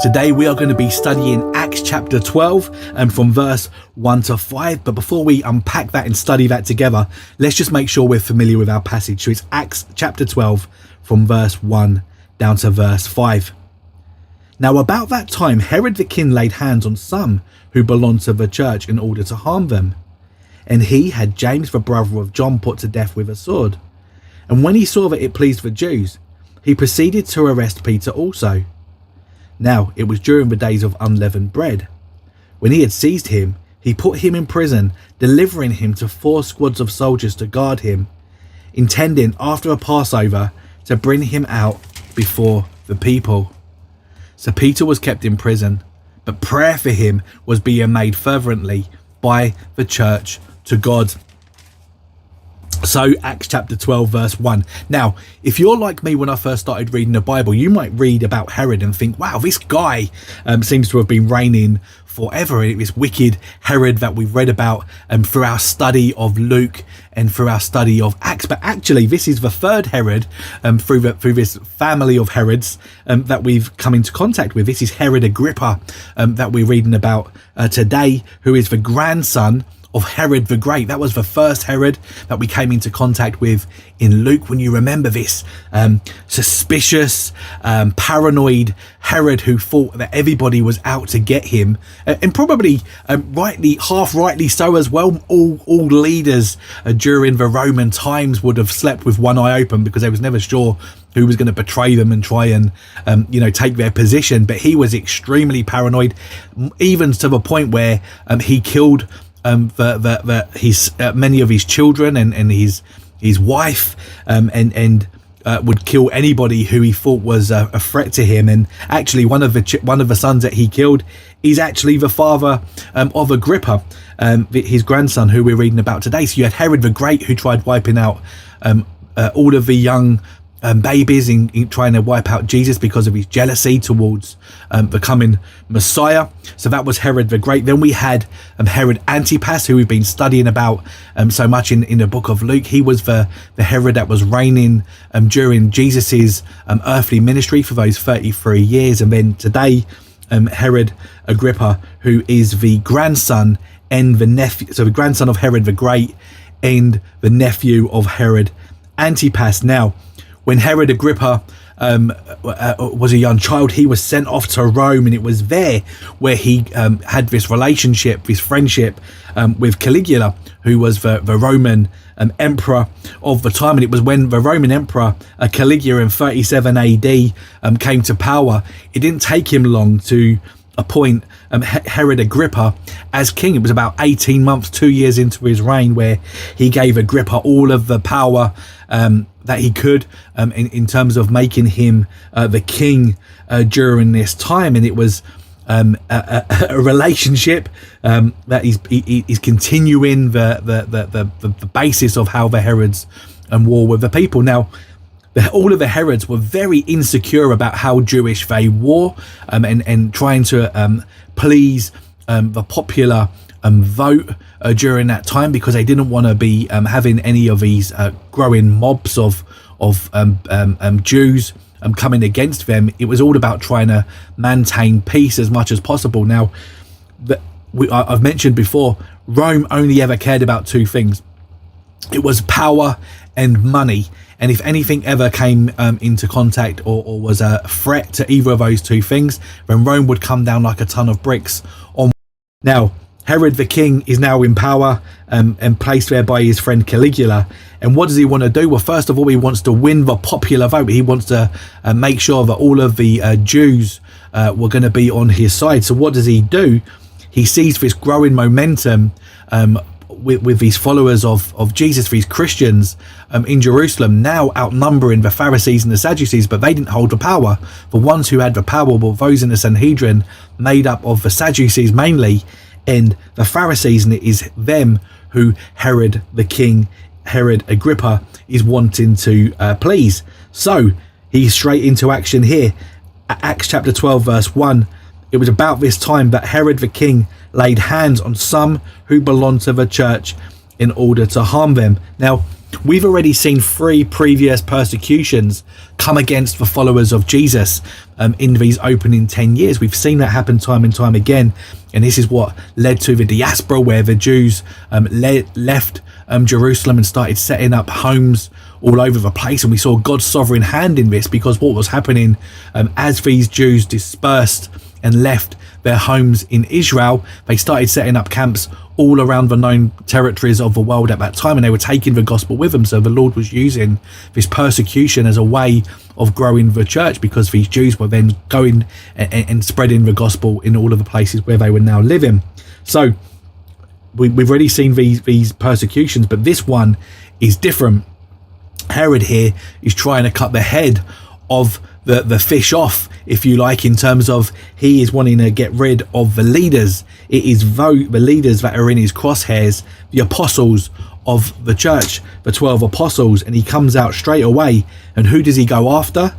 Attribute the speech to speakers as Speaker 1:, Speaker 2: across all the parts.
Speaker 1: Today we are going to be studying Acts chapter 12 and from verse 1 to 5. But before we unpack that and study that together, let's just make sure we're familiar with our passage. So it's Acts chapter 12 from verse 1 down to verse 5. Now about that time, Herod the king laid hands on some who belonged to the church in order to harm them. And he had James, the brother of John, put to death with a sword. And when he saw that it pleased the Jews, he proceeded to arrest Peter also. Now it was during the days of unleavened bread. When he had seized him, he put him in prison, delivering him to 4 squads of soldiers to guard him, intending after a Passover to bring him out before the people. So Peter was kept in prison, but prayer for him was being made fervently by the church to God. So Acts chapter 12 verse 1. Now, if you're like me when I first started reading the Bible, you might read about Herod and think, wow, this guy seems to have been reigning forever. This wicked Herod that we've read about through our study of Luke and through our study of Acts. But actually, this is the third Herod through this family of Herods that we've come into contact with. This is Herod Agrippa that we're reading about today, who is the grandson of Herod the Great. That was the first Herod that we came into contact with in Luke. When you remember this suspicious, paranoid Herod who thought that everybody was out to get him, and probably half rightly so as well. All leaders during the Roman times would have slept with one eye open because they was never sure who was going to betray them and try and take their position. But he was extremely paranoid, even to the point where he killed many of his children and his wife, and would kill anybody who he thought was a threat to him. And actually, one of the sons that he killed is actually the father of Agrippa, his grandson, who we're reading about today. So you had Herod the Great, who tried wiping out all of the young babies in trying to wipe out Jesus because of his jealousy towards becoming Messiah. So that was Herod the Great. Then we had Herod Antipas, who we've been studying about so much in the book of Luke. He was the Herod that was reigning during Jesus's earthly ministry for those 33 years. And then today, Herod Agrippa, who is the grandson and the nephew, so the grandson of Herod the Great and the nephew of Herod Antipas. Now, when Herod Agrippa was a young child, he was sent off to Rome, and it was there where he had this relationship, this friendship with Caligula, who was the Roman emperor of the time. And it was when the Roman emperor Caligula in 37 AD came to power, it didn't take him long to appoint Herod Agrippa as king. It was about 18 months, 2 years into his reign, where he gave Agrippa all of the power that he could in terms of making him the king during this time. And it was a relationship that is continuing the basis of how the Herods war with the people. Now, all of the Herods were very insecure about how Jewish they were, and trying to please the popular vote during that time, because they didn't want to be having any of these growing mobs of Jews coming against them. It was all about trying to maintain peace as much as possible. Now, I've mentioned before, Rome only ever cared about 2 things. It was power and money. And if anything ever came into contact or was a threat to either of those 2 things, then Rome would come down like a ton of bricks on. Now, Herod the king is now in power and placed there by his friend Caligula. And what does he want to do? Well, first of all, he wants to win the popular vote. He wants to make sure that all of the Jews were going to be on his side. So what does he do? He sees this growing momentum with these followers of Jesus, these Christians in Jerusalem, now outnumbering the Pharisees and the Sadducees, but they didn't hold the power. The ones who had the power were those in the Sanhedrin, made up of the Sadducees mainly, and the Pharisees, and it is them who Herod the king, Herod Agrippa, is wanting to please. So he's straight into action here. Acts chapter 12 verse 1. It was about this time that Herod the king laid hands on some who belonged to the church in order to harm them. Now, we've already seen 3 previous persecutions come against the followers of Jesus in these opening 10 years. We've seen that happen time and time again, and this is what led to the diaspora, where the Jews left Jerusalem and started setting up homes all over the place. And we saw God's sovereign hand in this, because what was happening as these Jews dispersed and left their homes in Israel, they started setting up camps all around the known territories of the world at that time, and they were taking the gospel with them. So the Lord was using this persecution as a way of growing the church, because these Jews were then going and spreading the gospel in all of the places where they were now living. So we've already seen these persecutions, but this one is different. Herod here is trying to cut the head of the fish off, if you like, in terms of he is wanting to get rid of the leaders. It is the leaders that are in his crosshairs, the apostles of the church, the 12 apostles, and he comes out straight away. And who does he go after?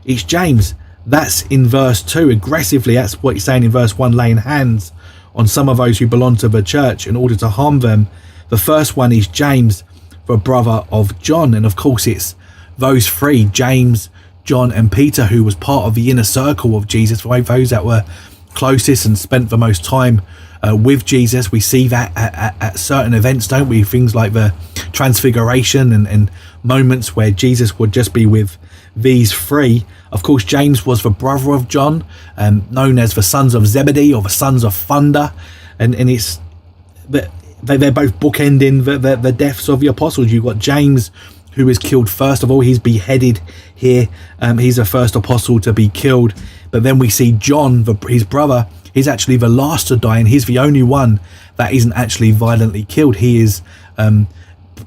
Speaker 1: It's James. That's in verse 2 aggressively. That's what he's saying in verse 1, laying hands on some of those who belong to the church in order to harm them. The first one is James, the brother of John. And of course it's those 3, James, John and Peter, who was part of the inner circle of Jesus, those that were closest and spent the most time with Jesus. We see that at certain events, don't we? Things like the transfiguration and moments where Jesus would just be with these 3. Of course, James was the brother of John, known as the sons of Zebedee or the sons of thunder, and it's they're both bookending the deaths of the apostles. You've got James, who is killed first of all. He's beheaded here. He's the first apostle to be killed. But then we see John, his brother. He's actually the last to die, and he's the only one that isn't actually violently killed. He is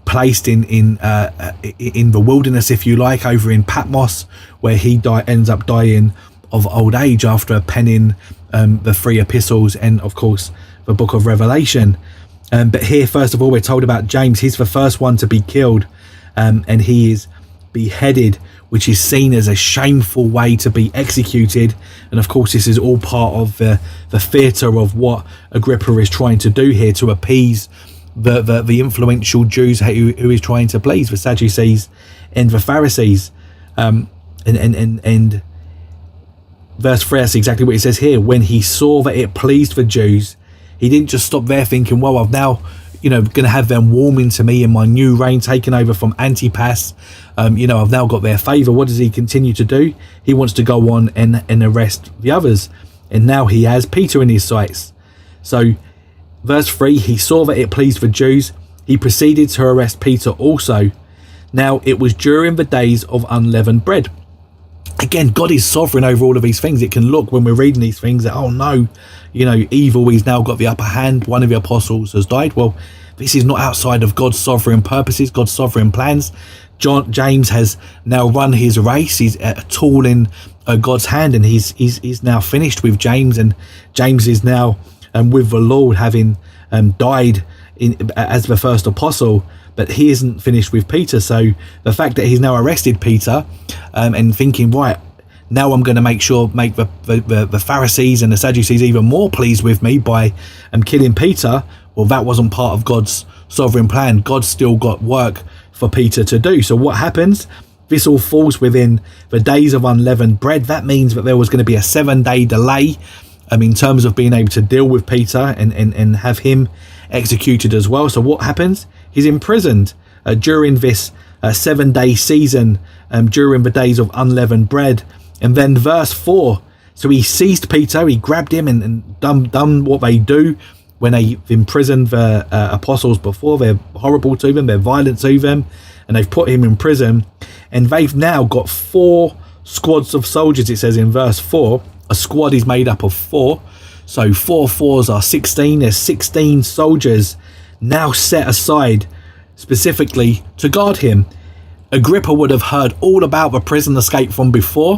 Speaker 1: placed in the wilderness, if you like, over in Patmos, where he ends up dying of old age after penning the 3 epistles and, of course, the book of Revelation. But here, first of all, we're told about James. He's the first one to be killed. And he is beheaded, which is seen as a shameful way to be executed. And of course, this is all part of the theatre of what Agrippa is trying to do here, to appease the influential Jews who is trying to please, the Sadducees and the Pharisees. And verse 3, that's exactly what it says here. When he saw that it pleased the Jews, he didn't just stop there thinking, well, I've now going to have them warming to me in my new reign, taking over from Antipas. I've now got their favour. What does he continue to do? He wants to go on and arrest the others. And now he has Peter in his sights. So, verse 3, he saw that it pleased the Jews. He proceeded to arrest Peter also. Now, it was during the days of unleavened bread. Again, God is sovereign over all of these things. It can look, when we're reading these things, that, oh no, evil, he's now got the upper hand. One of the apostles has died. Well, this is not outside of God's sovereign purposes, God's sovereign plans. James has now run his race. He's a tool in God's hand, and he's now finished with James, and James is now with the Lord, having died as the first apostle. But he isn't finished with Peter. So the fact that he's now arrested Peter and thinking, right, now I'm going to make the Pharisees and the Sadducees even more pleased with me by killing Peter. Well, that wasn't part of God's sovereign plan. God's still got work for Peter to do. So what happens? This all falls within the days of unleavened bread. That means that there was going to be a 7-day delay in terms of being able to deal with Peter and have him executed as well. So what happens? He's imprisoned during this 7-day season, during the days of unleavened bread. And then verse 4, so he seized Peter, he grabbed him and done what they do when they've imprisoned the apostles before. They're horrible to them, they're violent to them, and they've put him in prison. And they've now got 4 squads of soldiers, it says in verse 4. A squad is made up of 4. So 4 4s are 16. There's 16 soldiers now set aside specifically to guard him. Agrippa would have heard all about the prison escape from before,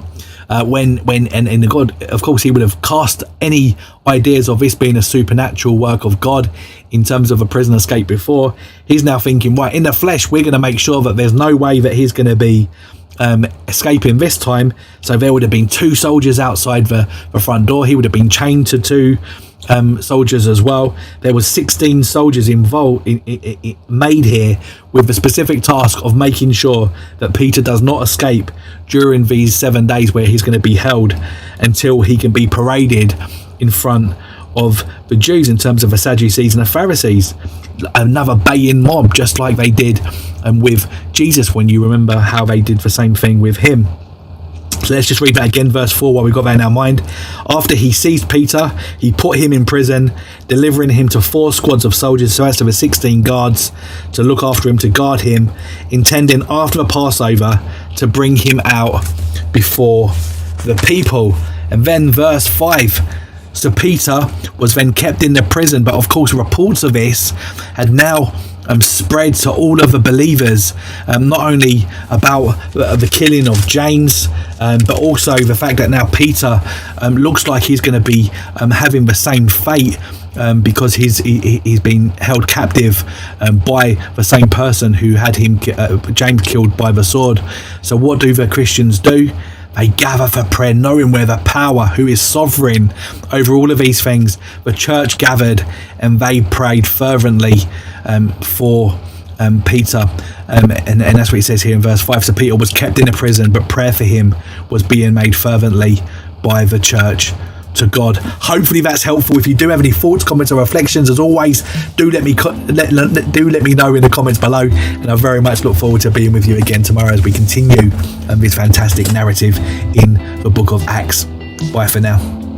Speaker 1: when God, of course, he would have cast any ideas of this being a supernatural work of God in terms of a prison escape before. He's now thinking, right, in the flesh, we're going to make sure that there's no way that he's going to be escaping this time. So there would have been 2 soldiers outside the front door. He would have been chained to 2 soldiers as well. There was 16 soldiers involved made here with the specific task of making sure that Peter does not escape during these 7 days where he's going to be held, until he can be paraded in front of the Jews, in terms of the Sadducees and the Pharisees. Another baying mob, just like they did with Jesus, when you remember how they did the same thing with him. So let's just read that again, verse 4, while we've got that in our mind. After he seized Peter, he put him in prison, delivering him to 4 squads of soldiers, so as to the 16 guards to look after him, to guard him, intending after the Passover to bring him out before the people. And then verse 5, so Peter was then kept in the prison, but of course reports of this had now spread to all of the believers, not only about the killing of James, but also the fact that now Peter looks like he's going to be having the same fate, because he's been held captive by the same person who had him James killed by the sword. So what do the Christians do? They gather for prayer, knowing where the power, who is sovereign over all of these things. The church gathered and they prayed fervently for Peter, and that's what he says here in verse 5. So Peter was kept in a prison, but prayer for him was being made fervently by the church to God. Hopefully that's helpful. If you do have any thoughts, comments or reflections, as always, do let me know in the comments below, and I very much look forward to being with you again tomorrow as we continue this fantastic narrative in the book of Acts. Bye for now.